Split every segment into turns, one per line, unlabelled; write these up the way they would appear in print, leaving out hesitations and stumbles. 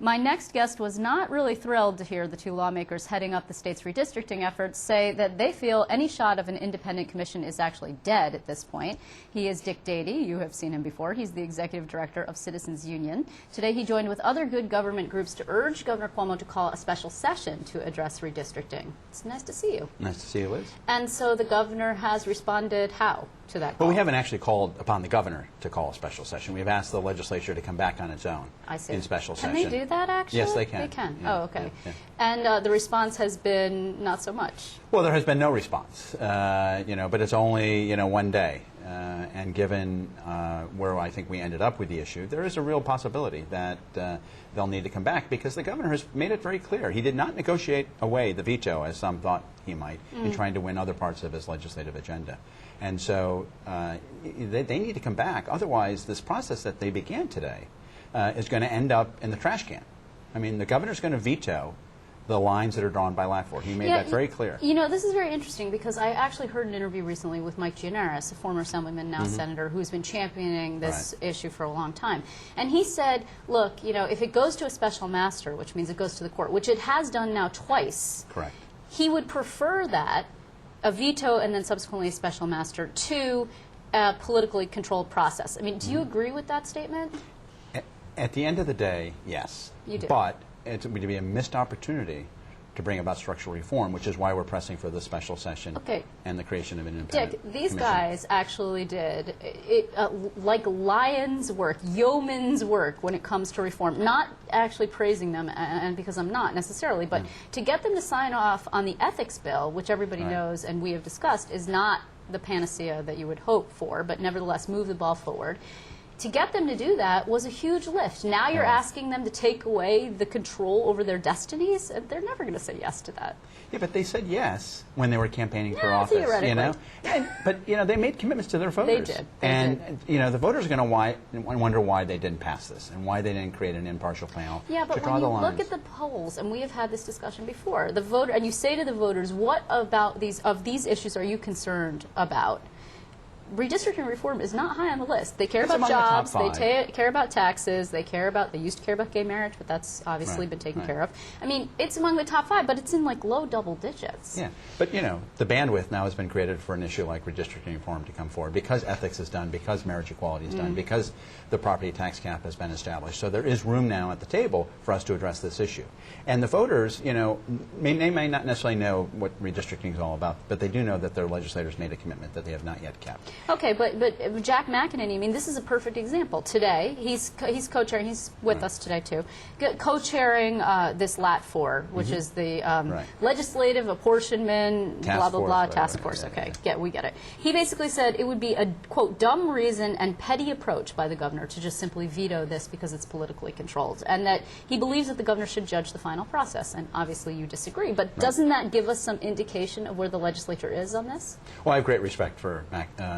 My next guest was not really thrilled to hear the two lawmakers heading up the state's redistricting efforts say that they feel any shot of an independent commission is actually dead at this point. He is Dick Dadey. You have seen him before. He's the executive director of Citizens Union. Today he joined with other good government groups to urge Governor Cuomo to call a special session to address redistricting. It's nice to see you.
Nice to see you, Liz.
And so the governor has responded how to that call?
Well, we haven't actually called upon the governor to call a special session. We've asked the legislature to come back on its own in special session.
Can they do that, actually?
Yes, they can.
They can.
Yeah.
Oh, okay.
Yeah.
And the response has been not so much.
Well, there has been no response, but it's only, one day. And given where I think we ended up with the issue, there is a real possibility that they'll need to come back because the governor has made it very clear. He did not negotiate away the veto, as some thought he might, in trying to win other parts of his legislative agenda. And so they need to come back. Otherwise, this process that they began today is going to end up in the trash can. I mean, the governor's going to veto the lines that are drawn by Latford. He made that very clear.
This is very interesting because I actually heard an interview recently with Mike Gianaris, a former assemblyman, now senator, who's been championing this issue for a long time. And he said, look, if it goes to a special master, which means it goes to the court, which it has done now twice,
correct,
he would prefer that, a veto and then subsequently a special master, to a politically controlled process. I mean, do you agree with that statement?
At the end of the day, yes.
You do.
But it would be a missed opportunity to bring about structural reform, which is why we're pressing for the special session and the creation of an independent
Dick, these
commission.
guys actually did it like lions' work, yeoman's work when it comes to reform. Not actually praising them, and because I'm not necessarily, but to get them to sign off on the ethics bill, which everybody knows and we have discussed is not the panacea that you would hope for, but nevertheless move the ball forward. To get them to do that was a huge lift. Now you're asking them to take away the control over their destinies, and they're never going to say yes to that.
Yeah, but they said yes when they were campaigning for office.
Theoretically.
But they made commitments to their voters.
They did.
And the voters are going to wonder why they didn't pass this and why they didn't create an impartial panel to draw the lines.
Yeah, but when you look at the polls, and we have had this discussion before, the voter, and you say to the voters, what about these issues are you concerned about? Redistricting reform is not high on the list. They care about jobs, they care about taxes, they used to care about gay marriage, but that's obviously been taken care of. I mean, it's among the top 5, but it's in like low double digits.
Yeah, but the bandwidth now has been created for an issue like redistricting reform to come forward because ethics is done, because marriage equality is done, because the property tax cap has been established. So there is room now at the table for us to address this issue. And the voters, they may not necessarily know what redistricting is all about, but they do know that their legislators made a commitment that they have not yet kept.
Okay, but Jack McEnany, I mean, this is a perfect example. Today, he's co-chairing, he's with us today too, co-chairing this LAT4, which is the Legislative Apportionment, blah, blah, blah, task force. Okay, we get it. He basically said it would be a, quote, dumb reason and petty approach by the governor to just simply veto this because it's politically controlled, and that he believes that the governor should judge the final process, and obviously you disagree, but doesn't that give us some indication of where the legislature is on this?
Well, I have great respect for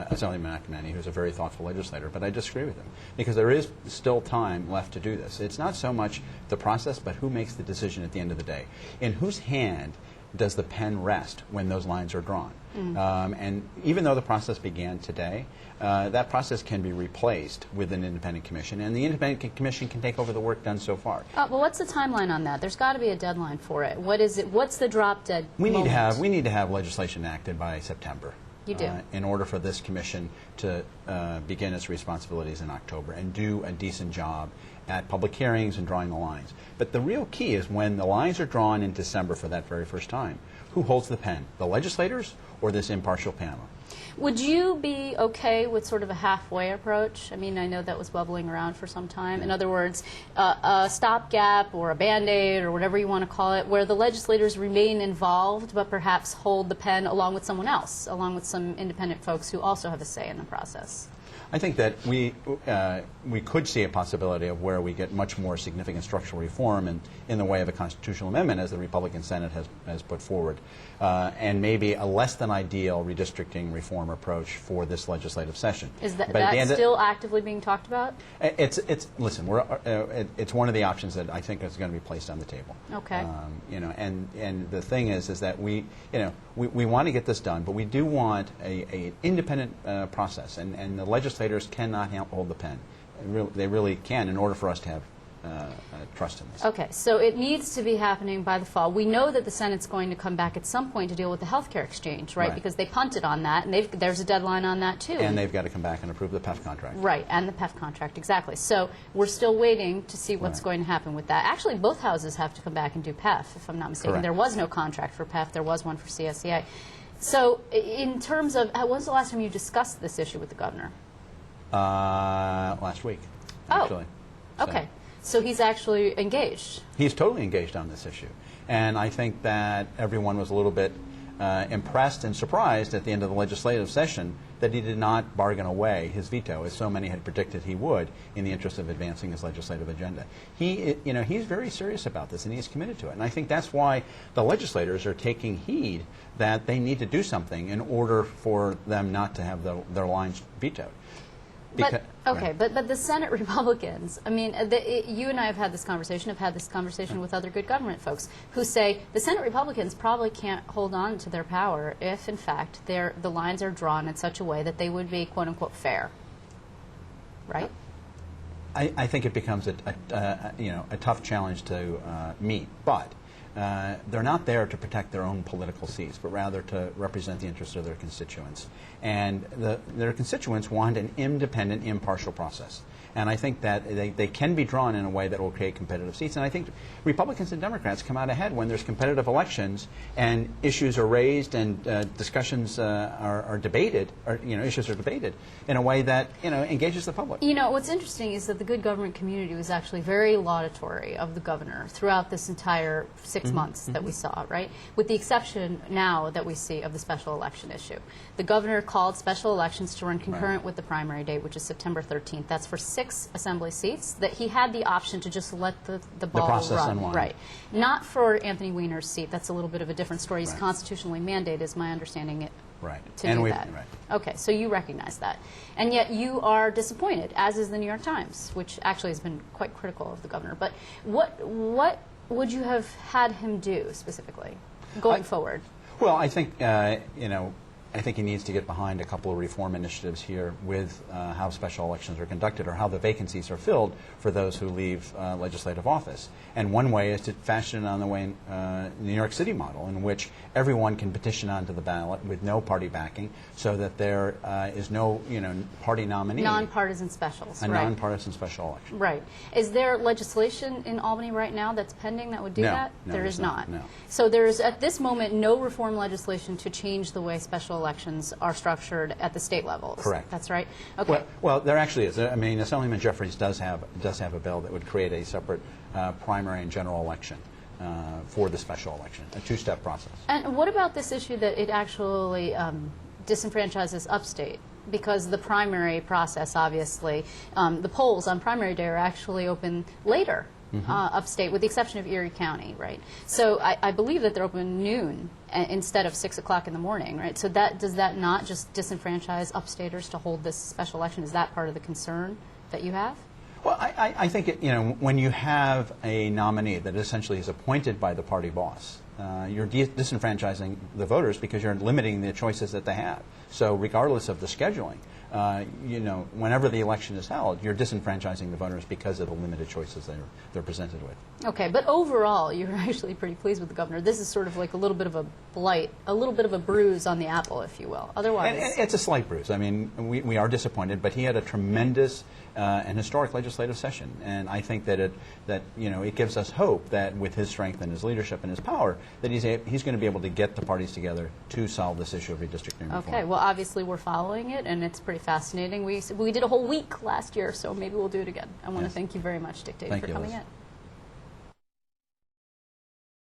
Assemblyman McEnany, who's a very thoughtful legislator, but I disagree with him because there is still time left to do this. It's not so much the process, but who makes the decision at the end of the day. In whose hand does the pen rest when those lines are drawn? And even though the process began today, that process can be replaced with an independent commission, and the independent commission can take over the work done so far.
Well, what's the timeline on that? There's got to be a deadline for it. What is it? What's the drop dead moment?
We need to have legislation enacted by September.
You do.
In order for this commission to begin its responsibilities in October and do a decent job at public hearings and drawing the lines. But the real key is when the lines are drawn in December for that very first time, who holds the pen, the legislators or this impartial panel?
Would you be okay with sort of a halfway approach? I mean, I know that was bubbling around for some time. In other words, a stopgap or a Band-Aid or whatever you want to call it, where the legislators remain involved but perhaps hold the pen along with someone else, along with some independent folks who also have a say in the process.
I think that we could see a possibility of where we get much more significant structural reform in the way of a constitutional amendment, as the Republican Senate has put forward, and maybe a less than ideal redistricting reform approach for this legislative session.
Is that still actively being talked about?
Listen, it's one of the options that I think is going to be placed on the table.
Okay.
And the thing is that we want to get this done, but we do want an independent process, and the legislators cannot hold the pen. They really can in order for us to have trust in this.
Okay, so it needs to be happening by the fall. We know that the Senate's going to come back at some point to deal with the healthcare exchange, right? Because they punted on that, and there's a deadline on that too.
And they've got to come back and approve the PEF contract.
Right, and the PEF contract, exactly. So we're still waiting to see what's going to happen with that. Actually, both houses have to come back and do PEF, if I'm not mistaken.
Correct.
There was no contract for PEF. There was one for CSEA. So in terms of, when was the last time you discussed this issue with the governor?
Last week, actually.
Oh, okay. So he's actually engaged.
He's totally engaged on this issue. And I think that everyone was a little bit impressed and surprised at the end of the legislative session that he did not bargain away his veto, as so many had predicted he would, in the interest of advancing his legislative agenda. He's very serious about this, and he's committed to it. And I think that's why the legislators are taking heed that they need to do something in order for them not to have their lines vetoed.
But the Senate Republicans, I mean, you and I have had this conversation, with other good government folks who say the Senate Republicans probably can't hold on to their power if, in fact, the lines are drawn in such a way that they would be, quote unquote, fair. Right?
I think it becomes a tough challenge to meet, but they're not there to protect their own political seats, but rather to represent the interests of their constituents. And their constituents want an independent, impartial process. And I think that they can be drawn in a way that will create competitive seats. And I think Republicans and Democrats come out ahead when there's competitive elections and issues are raised and discussions are debated, or issues are debated in a way that engages the public.
What's interesting is that the good government community was actually very laudatory of the governor throughout this entire 6 months that we saw, right? With the exception now that we see of the special election issue. The governor called special elections to run concurrent with the primary date, which is September 13th. That's for 6 assembly seats that he had the option to just let the ball
process
run.
unwind.
Right. Not for Anthony Weiner's seat. That's a little bit of a different story. He's constitutionally mandated, is my understanding, to do that. Okay, so you recognize that. And yet you are disappointed, as is the New York Times, which actually has been quite critical of the governor. But what would you have had him do specifically going forward?
Well, I think, I think he needs to get behind a couple of reform initiatives here with how special elections are conducted or how the vacancies are filled for those who leave legislative office. And one way is to fashion it on the New York City model, in which everyone can petition onto the ballot with no party backing, so that there is no party nominee.
Nonpartisan specials.
A nonpartisan special election.
Right. Is there legislation in Albany right now that's pending that would do that?
No,
there is not.
No.
So there is at this moment no reform legislation to change the way special elections are structured at the state levels.
Correct.
That's right. Okay.
Well, there actually is. I mean, Assemblyman Jeffries does have a bill that would create a separate primary and general election for the special election, a two-step process.
And what about this issue that it actually disenfranchises upstate? Because the primary process, obviously, the polls on primary day are actually open later. Upstate, with the exception of Erie County, right? So I believe that they're open noon instead of 6 o'clock in the morning, right? So does that not just disenfranchise upstaters to hold this special election? Is that part of the concern that you have?
Well, I think when you have a nominee that essentially is appointed by the party boss, you're disenfranchising the voters because you're limiting the choices that they have. So regardless of the scheduling, whenever the election is held, you're disenfranchising the voters because of the limited choices they're presented with. Okay,
but overall, you're actually pretty pleased with the governor. This is sort of like a little bit of a blight, a little bit of a bruise on the apple, if you will. Otherwise,
it's a slight bruise. I mean, we are disappointed, but he had a tremendous and historic legislative session, and I think that it gives us hope that with his strength and his leadership and his power, that he's going to be able to get the parties together to solve this issue of redistricting reform.
Okay, well, obviously we're following it, and it's pretty fascinating. We did a whole week last year, so maybe we'll do it again. I want to thank you very much, Dick Dadey, for coming in.